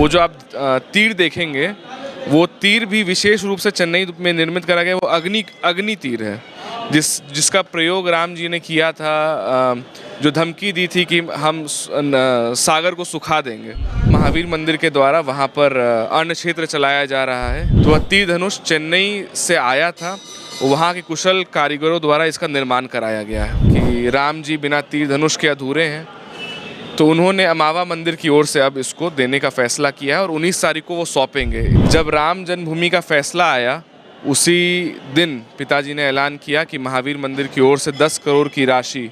वो जो आप तीर देखेंगे, वो तीर भी विशेष रूप से चेन्नई में निर्मित करा गया। वो अग्नि तीर है, जिसका प्रयोग राम जी ने किया था, जो धमकी दी थी कि हम सागर को सुखा देंगे। महावीर मंदिर के द्वारा वहाँ पर अन्न क्षेत्र चलाया जा रहा है। तो वह तीर धनुष चेन्नई से आया था, वहाँ के कुशल कारीगरों द्वारा इसका निर्माण कराया गया है कि राम जी बिना तीर धनुष के अधूरे हैं। तो उन्होंने अमावा मंदिर की ओर से अब इसको देने का फैसला किया है और 19 तारीख को वो सौंपेंगे। जब राम जन्मभूमि का फैसला आया, उसी दिन पिताजी ने ऐलान किया कि महावीर मंदिर की ओर से 10 करोड़ की राशि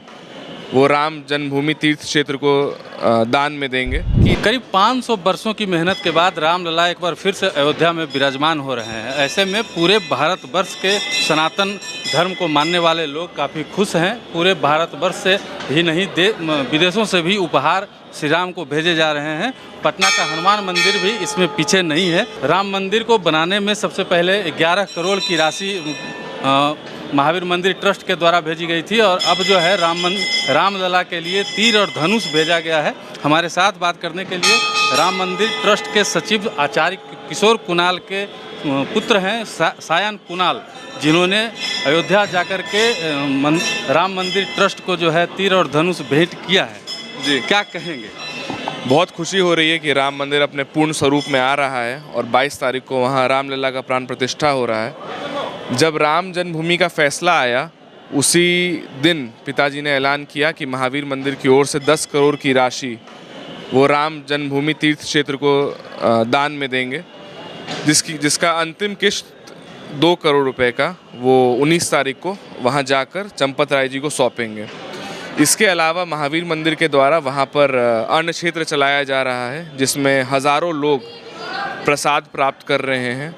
वो राम जन्मभूमि तीर्थ क्षेत्र को दान में देंगे। कि करीब 500 वर्षों की मेहनत के बाद रामलला एक बार फिर से अयोध्या में विराजमान हो रहे हैं। ऐसे में पूरे भारतवर्ष के सनातन धर्म को मानने वाले लोग काफ़ी खुश हैं। पूरे भारतवर्ष से ही नहीं, विदेशों से भी उपहार श्री राम को भेजे जा रहे हैं। पटना का हनुमान मंदिर भी इसमें पीछे नहीं है। राम मंदिर को बनाने में सबसे पहले 11 करोड़ की राशि महावीर मंदिर ट्रस्ट के द्वारा भेजी गई थी और अब जो है रामलला के लिए तीर और धनुष भेजा गया है। हमारे साथ बात करने के लिए राम मंदिर ट्रस्ट के सचिव आचार्य किशोर कुणाल के पुत्र हैं सायन कुणाल, जिन्होंने अयोध्या जाकर के राम मंदिर ट्रस्ट को जो है तीर और धनुष भेंट किया है। जी, क्या कहेंगे? बहुत खुशी हो रही है कि राम मंदिर अपने पूर्ण स्वरूप में आ रहा है और 22 तारीख को वहाँ रामलला का प्राण प्रतिष्ठा हो रहा है। जब राम जन्मभूमि का फैसला आया, उसी दिन पिताजी ने ऐलान किया कि महावीर मंदिर की ओर से 10 करोड़ की राशि वो राम जन्मभूमि तीर्थ क्षेत्र को दान में देंगे, जिसका अंतिम किश्त 2 करोड़ रुपए का वो 19 तारीख को वहाँ जाकर चंपत राय जी को सौंपेंगे। इसके अलावा महावीर मंदिर के द्वारा वहाँ पर अन्न क्षेत्र चलाया जा रहा है, जिसमें हज़ारों लोग प्रसाद प्राप्त कर रहे हैं।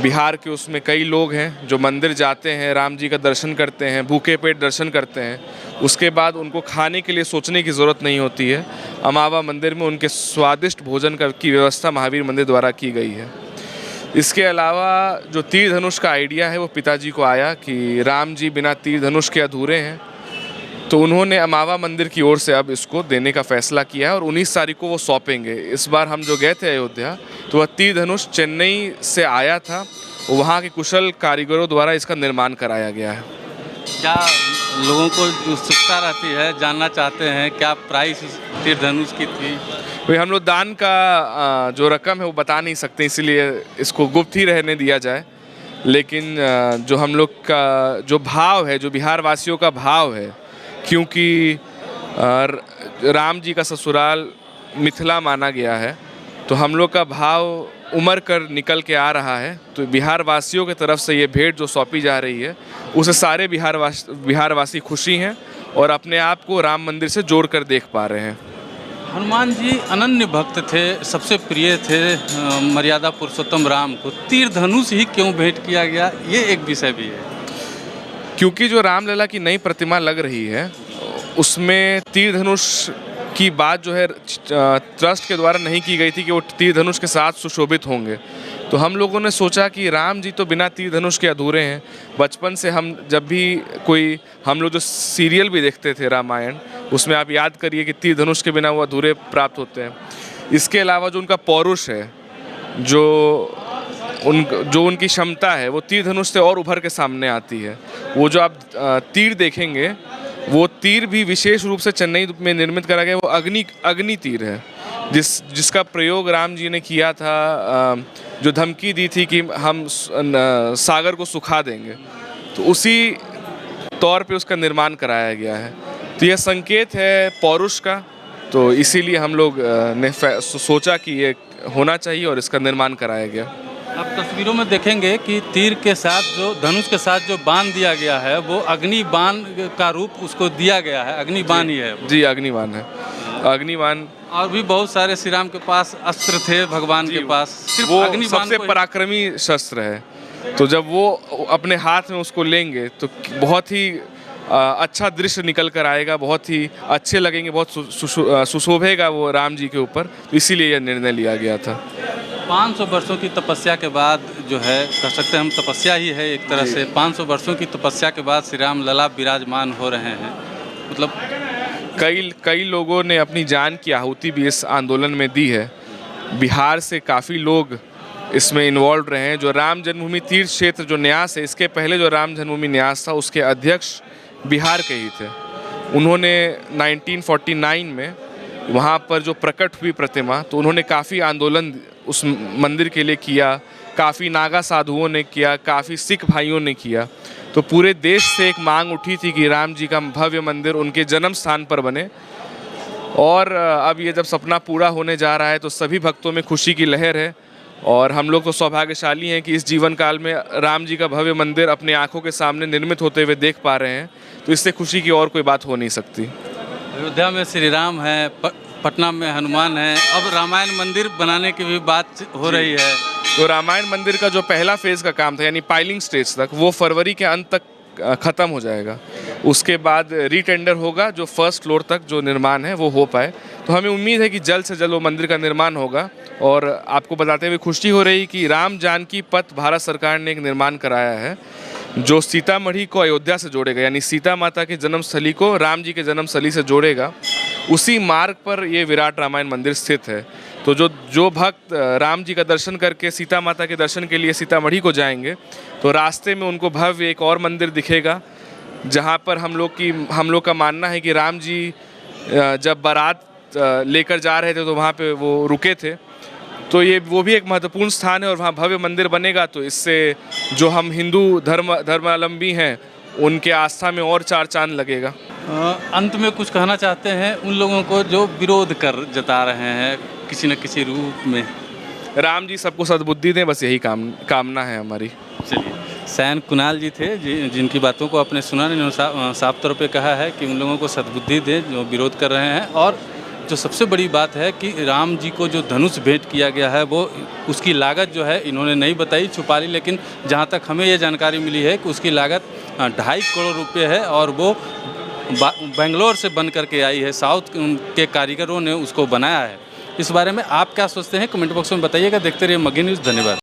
बिहार के उसमें कई लोग हैं जो मंदिर जाते हैं, राम जी का दर्शन करते हैं, भूखे पेट दर्शन करते हैं। उसके बाद उनको खाने के लिए सोचने की ज़रूरत नहीं होती है। अमावा मंदिर में उनके स्वादिष्ट भोजन की व्यवस्था महावीर मंदिर द्वारा की गई है। इसके अलावा जो तीर धनुष का आइडिया है, वो पिताजी को आया कि राम जी बिना तीर धनुष के अधूरे हैं। तो उन्होंने अमावा मंदिर की ओर से अब इसको देने का फैसला किया है और 19 तारीख को वो सौंपेंगे। इस बार हम जो गए थे अयोध्या, तो वह तीर धनुष चेन्नई से आया था, वहाँ के कुशल कारीगरों द्वारा इसका निर्माण कराया गया है। क्या लोगों को उत्सुकता रहती है, जानना चाहते हैं क्या प्राइस तीर धनुष की थी? भाई, हम लोग दान का जो रकम है वो बता नहीं सकते, इसीलिए इसको गुप्त ही रहने दिया जाए। लेकिन जो हम लोग का जो भाव है, जो बिहार वासियों का भाव है, क्योंकि राम जी का ससुराल मिथिला माना गया है, तो हम लोग का भाव उमड़ कर निकल के आ रहा है। तो बिहार वासियों की तरफ से ये भेंट जो सौंपी जा रही है, उसे सारे बिहारवासी खुशी हैं और अपने आप को राम मंदिर से जोड़ कर देख पा रहे हैं। हनुमान जी अनन्य भक्त थे, सबसे प्रिय थे मर्यादा पुरुषोत्तम राम को। तीर धनुष ही क्यों भेंट किया गया, ये एक विषय भी है। क्योंकि जो रामलला की नई प्रतिमा लग रही है, उसमें तीर धनुष की बात जो है ट्रस्ट के द्वारा नहीं की गई थी कि वो तीर धनुष के साथ सुशोभित होंगे। तो हम लोगों ने सोचा कि राम जी तो बिना तीर धनुष के अधूरे हैं। बचपन से हम जब भी हम लोग जो सीरियल भी देखते थे रामायण, उसमें आप याद करिए कि तीर धनुष के बिना वो अधूरे प्राप्त होते हैं। इसके अलावा जो उनका पौरुष है, जो उनकी क्षमता है, वो तीर धनुष से और उभर के सामने आती है। वो जो आप तीर देखेंगे, वो तीर भी विशेष रूप से चेन्नई में निर्मित करा गया। वो अग्नि तीर है, जिसका प्रयोग राम जी ने किया था, जो धमकी दी थी कि हम सागर को सुखा देंगे। तो उसी तौर पे उसका निर्माण कराया गया है। तो यह संकेत है पौरुष का, तो इसीलिए हम लोग ने सोचा कि ये होना चाहिए और इसका निर्माण कराया गया। आप तस्वीरों में देखेंगे कि तीर के साथ जो धनुष के साथ जो बाण दिया गया है, वो अग्नि बाण का रूप उसको दिया गया है। अग्नि बाण ही है। जी, अग्निबाण है। अग्निबाण और भी बहुत सारे श्री राम के पास अस्त्र थे, भगवान के पास सिर्फ वो अग्निबाण सबसे पराक्रमी शस्त्र है। तो जब वो अपने हाथ में उसको लेंगे तो बहुत ही अच्छा दृश्य निकल कर आएगा, बहुत ही अच्छे लगेंगे, बहुत सुशोभेगा वो राम जी के ऊपर। तो इसीलिए यह निर्णय लिया गया था। 500 वर्षों की तपस्या के बाद जो है, कह सकते हैं हम तपस्या ही है एक तरह से। 500 वर्षों की तपस्या के बाद श्री राम लला विराजमान हो रहे हैं। मतलब कई लोगों ने अपनी जान की आहुति भी इस आंदोलन में दी है। बिहार से काफ़ी लोग इसमें इन्वॉल्व रहे हैं। जो राम जन्मभूमि तीर्थ क्षेत्र जो न्यास है, इसके पहले जो राम जन्मभूमि न्यास था उसके अध्यक्ष बिहार के ही थे। उन्होंने 1949 में वहाँ पर जो प्रकट हुई प्रतिमा, तो उन्होंने काफ़ी आंदोलन उस मंदिर के लिए किया, काफ़ी नागा साधुओं ने किया, काफ़ी सिख भाइयों ने किया। तो पूरे देश से एक मांग उठी थी कि राम जी का भव्य मंदिर उनके जन्म स्थान पर बने। और अब ये जब सपना पूरा होने जा रहा है तो सभी भक्तों में खुशी की लहर है। और हम लोग तो सौभाग्यशाली हैं कि इस जीवन काल में राम जी का भव्य मंदिर अपने आंखों के सामने निर्मित होते हुए देख पा रहे हैं। तो इससे खुशी की और कोई बात हो नहीं सकती। अयोध्या में श्री राम है, पटना में हनुमान है, अब रामायण मंदिर बनाने की भी बात हो रही है। तो रामायण मंदिर का जो पहला फेज़ का काम था, यानी पाइलिंग स्टेज तक, वो फरवरी के अंत तक ख़त्म हो जाएगा। उसके बाद रीटेंडर होगा जो फर्स्ट फ्लोर तक जो निर्माण है वो हो पाए। तो हमें उम्मीद है कि जल्द से जल्द वो मंदिर का निर्माण होगा। और आपको बताते हुए खुशी हो रही कि राम जानकी पथ भारत सरकार ने एक निर्माण कराया है जो सीतामढ़ी को अयोध्या से जोड़ेगा, यानी सीता माता के जन्मस्थली को राम जी के जन्मस्थली से जोड़ेगा। उसी मार्ग पर ये विराट रामायण मंदिर स्थित है। तो जो भक्त राम जी का दर्शन करके सीता माता के दर्शन के लिए सीतामढ़ी को जाएंगे तो रास्ते में उनको भव्य एक और मंदिर दिखेगा, जहाँ पर हम लोग का मानना है कि राम जी जब बारात लेकर जा रहे थे तो वहाँ पे वो रुके थे। तो वो भी एक महत्वपूर्ण स्थान है और वहाँ भव्य मंदिर बनेगा। तो इससे जो हम हिंदू धर्मावलंबी हैं उनके आस्था में और चार चांद लगेगा। अंत में कुछ कहना चाहते हैं उन लोगों को जो विरोध कर जता रहे हैं किसी न किसी रूप में? राम जी सबको सद्बुद्धि दें, बस यही कामना है हमारी। चलिए, सैन कुणाल जी थे जिनकी बातों को आपने सुना, इन्होंने साफ तौर पे कहा है कि उन लोगों को सद्बुद्धि दें जो विरोध कर रहे हैं। और जो सबसे बड़ी बात है कि राम जी को जो धनुष भेंट किया गया है वो उसकी लागत जो है इन्होंने नहीं बताई, छुपा ली। लेकिन जहाँ तक हमें ये जानकारी मिली है कि उसकी लागत 2.5 करोड़ रुपये है और वो बेंगलोर से बन करके आई है। साउथ के कारीगरों ने उसको बनाया है। इस बारे में आप क्या सोचते हैं कमेंट बॉक्स में बताइएगा। देखते रहिए मगही न्यूज़। धन्यवाद।